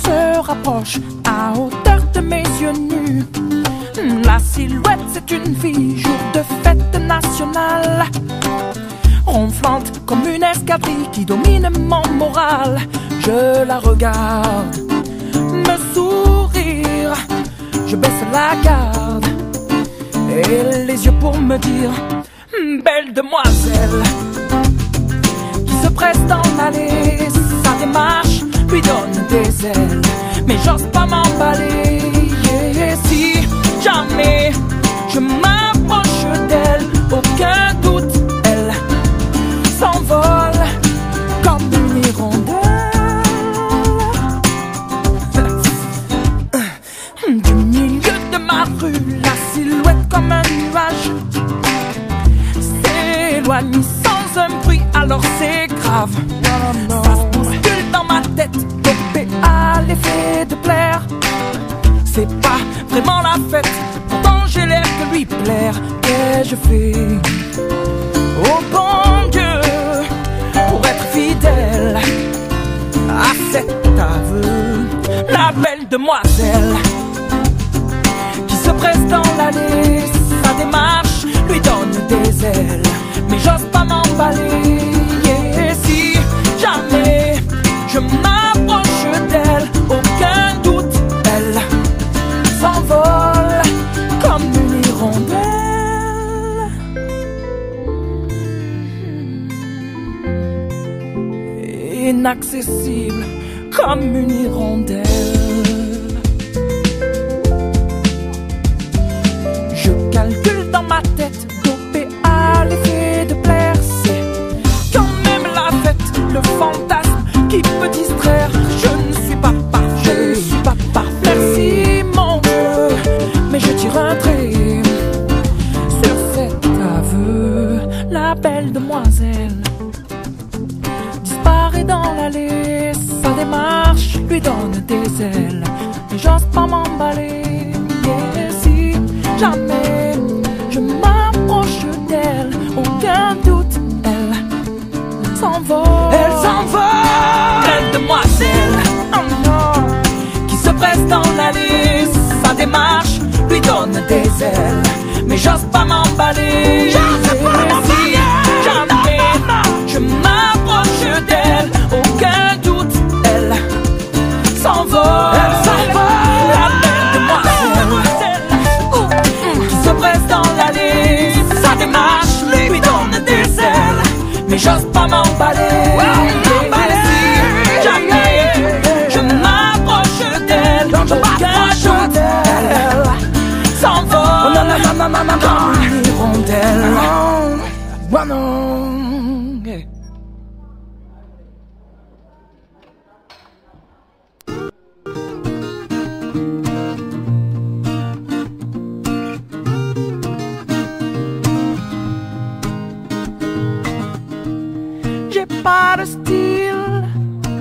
se rapproche à hauteur de mes yeux nus. La silhouette, c'est une fille, jour de fête nationale, ronflante comme une escadrille qui domine mon moral. Je la regarde me sourire, je baisse la garde et les yeux pour me dire: belle demoiselle. Qui se presse dans l'allée, sa démarche lui donne des ailes, mais j'ose pas m'emballer. Et si jamais je m'approche d'elle, aucun doute, elle s'envole comme une hirondelle. Du milieu de ma rue, la silhouette comme un nuage s'éloigne sans un bruit, alors c'est grave. Ça se bouscule dans ma tête, dopé à l'effet de plaire. C'est pas vraiment la fête, pourtant j'ai l'air de lui plaire. Qu'ai-je fait, oh bon Dieu, pour être fidèle à cet aveu? La belle demoiselle qui se presse dans l'allée, sa démarche lui donne des ailes, mais j'ose pas m'emballer. Et si jamais je m'approche d'elle, aucun doute, elle s'envole comme une hirondelle. Inaccessible comme une hirondelle. Je calcule dans ma tête, dopé à l'effet de plaire. C'est quand même la fête, le fantasme qui peut distraire. Je ne suis pas parfait, je suis pas parfait. Merci mon Dieu, mais je tire un trait sur cet aveu. La belle demoiselle disparaît dans l'allée, sa démarche lui donne des ailes, mais j'ose pas m'emballer. Et si jamais je m'approche d'elle, aucun doute, elle s'envole. Elle s'envole, belle demoiselle, oh non, qui se presse dans l'allée, sa démarche lui donne des ailes, mais j'ose pas m'emballer. Si jamais je m'approche d'elle, aucun doute, elle s'envole. Elle s'envole, la belle demoiselle qui se presse dans l'allée, sa démarche lui donne des ailes, mais j'ose pas m'emballer. Si jamais je m'approche d'elle, aucun doute, elle s'envole comme une hirondelle. Oh non. J'ai pas de style,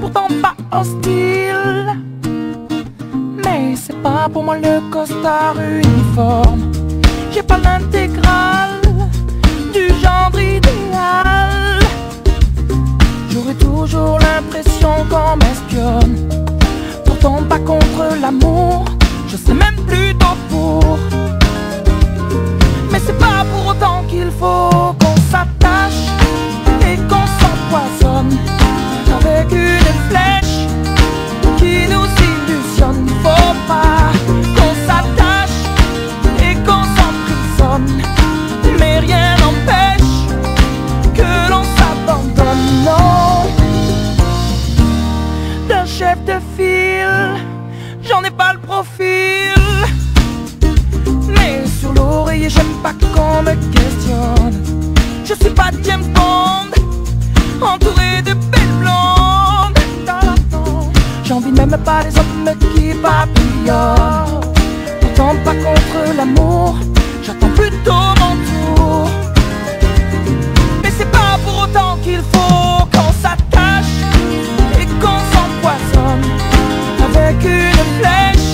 pourtant pas hostile, mais c'est pas pour moi le costard uniforme. J'ai pas l'intégrale du genre idéal, j'aurais toujours l'impression qu'on m'espionne. Pourtant pas contre l'amour, je sais même plutôt pour. Mais c'est pas pour autant qu'il faut qu'on s'attache et qu'on s'empoisonne avec une flèche qui nous illusionne. Faut pas qu'on s'attache et qu'on s'emprisonne, mais rien n'empêche que l'on s'abandonne. Non, d'un chef de file, j'en ai pas le profil, mais sur l'oreiller j'aime pas qu'on me questionne. Je suis pas James Bond, entouré de belles blondes. J'envie même pas les hommes qui papillonnent. Pourtant pas contre l'amour, j'attends plutôt mon tour. Mais c'est pas pour autant qu'il faut qu'on s'attache et qu'on s'empoisonne avec une flèche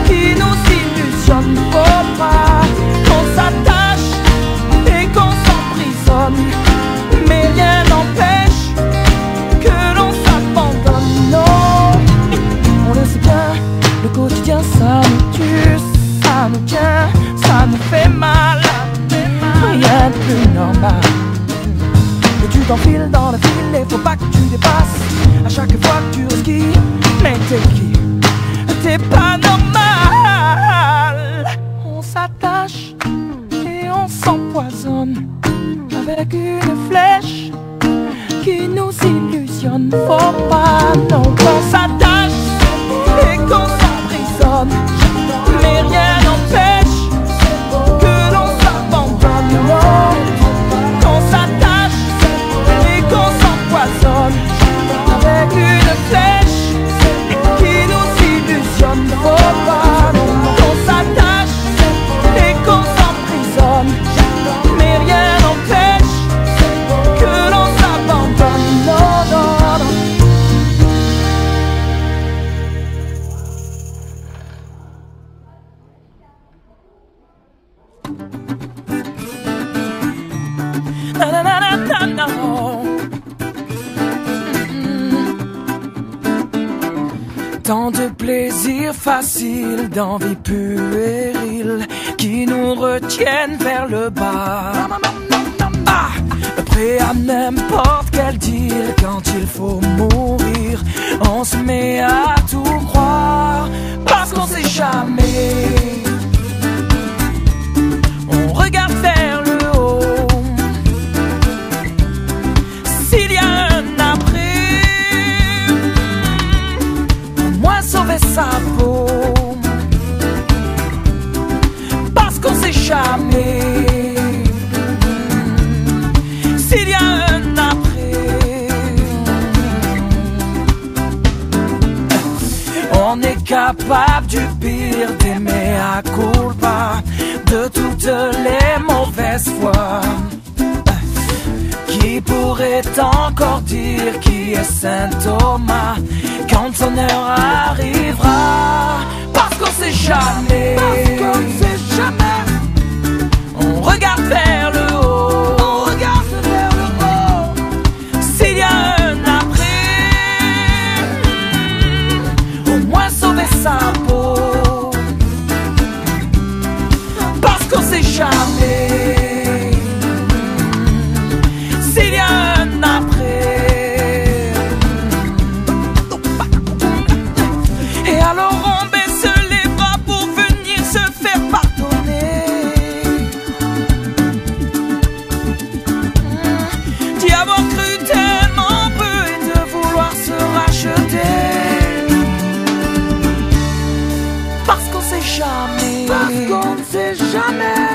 qui nous illusionne. Faut pas qu'on s'attache et qu'on s'emprisonne, mais rien n'empêche que l'on s'abandonne. Non, on qui? Mais t'es qui? T'es pas normal. On s'attache et on s'empoisonne avec une flèche qui nous illusionne. Faut pas non qu'on s'attache et qu'on s'emprisonne, mais rien n'empêche que l'on s'abandonne. Non, qu'on s'attache et qu'on s'empoisonne avec une flèche qui nous illusionne. Faut pas qu'on s'attache et qu'on s'emprisonne, mais rien n'empêche que l'on s'abandonne. Non, non, non. Na, na, na, na, na, na. Tant de plaisirs faciles, d'envies puériles qui nous retiennent vers le bas. Ah, prêt à n'importe quel deal quand il faut mourir. On se met à tout croire parce qu'on sait jamais. On regarde vers le haut. S'il y a un après, au moins sauver sa peau. Parce qu'on sait jamais. S'il y a un après, on est capable du pire, d'aimer à culpa, de toutes les mauvaises fois. Qui pourrait encore dire qui est Saint Thomas quand son heure arrivera? Parce qu'on sait jamais. Parce qu'on sait jamais. On regarde vers le haut. On regarde vers le haut. S'il y a un après, au moins sauver sa peau. Parce qu'on sait jamais. S'il y a un après. Et alors on baisse les bras pour venir se faire pardonner. D'y avoir cru tellement peu et de vouloir se racheter. Parce qu'on sait jamais. Parce qu'on ne sait jamais.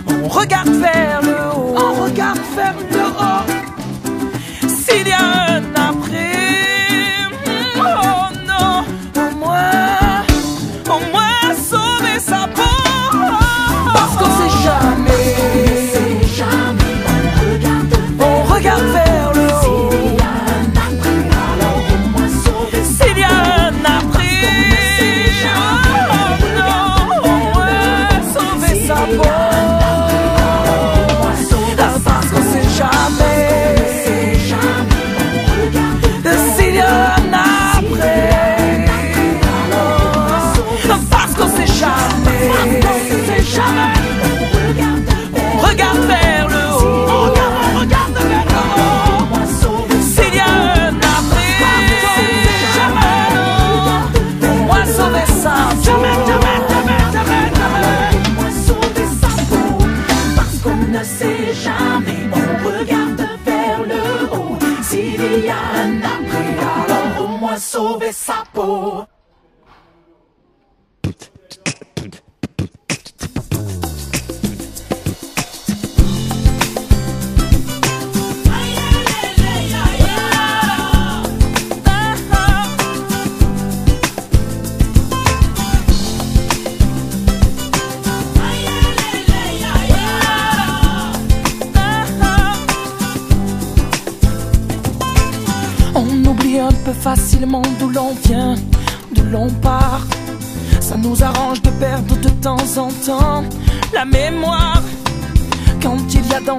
On regarde vers le haut. On regarde vers le haut. S'il y a un après, oh non, au moins sauver sa peau. Parce qu'on sait jamais. On regarde vers le haut. S'il y a un après, oh non, au moins sauver sa peau. Parce qu'on sait jamais. S'il y a un après, parce qu'on sait jamais. On regarde vers le haut. S'il y a un après, au moins sauver sa peau. Parce qu'on ne sait jamais, on regarde vers le haut. S'il y a un après, alors au moins sauver sa peau. On oublie un peu facilement d'où l'on vient, d'où l'on part. Ça nous arrange de perdre de temps en temps la mémoire quand il y a dans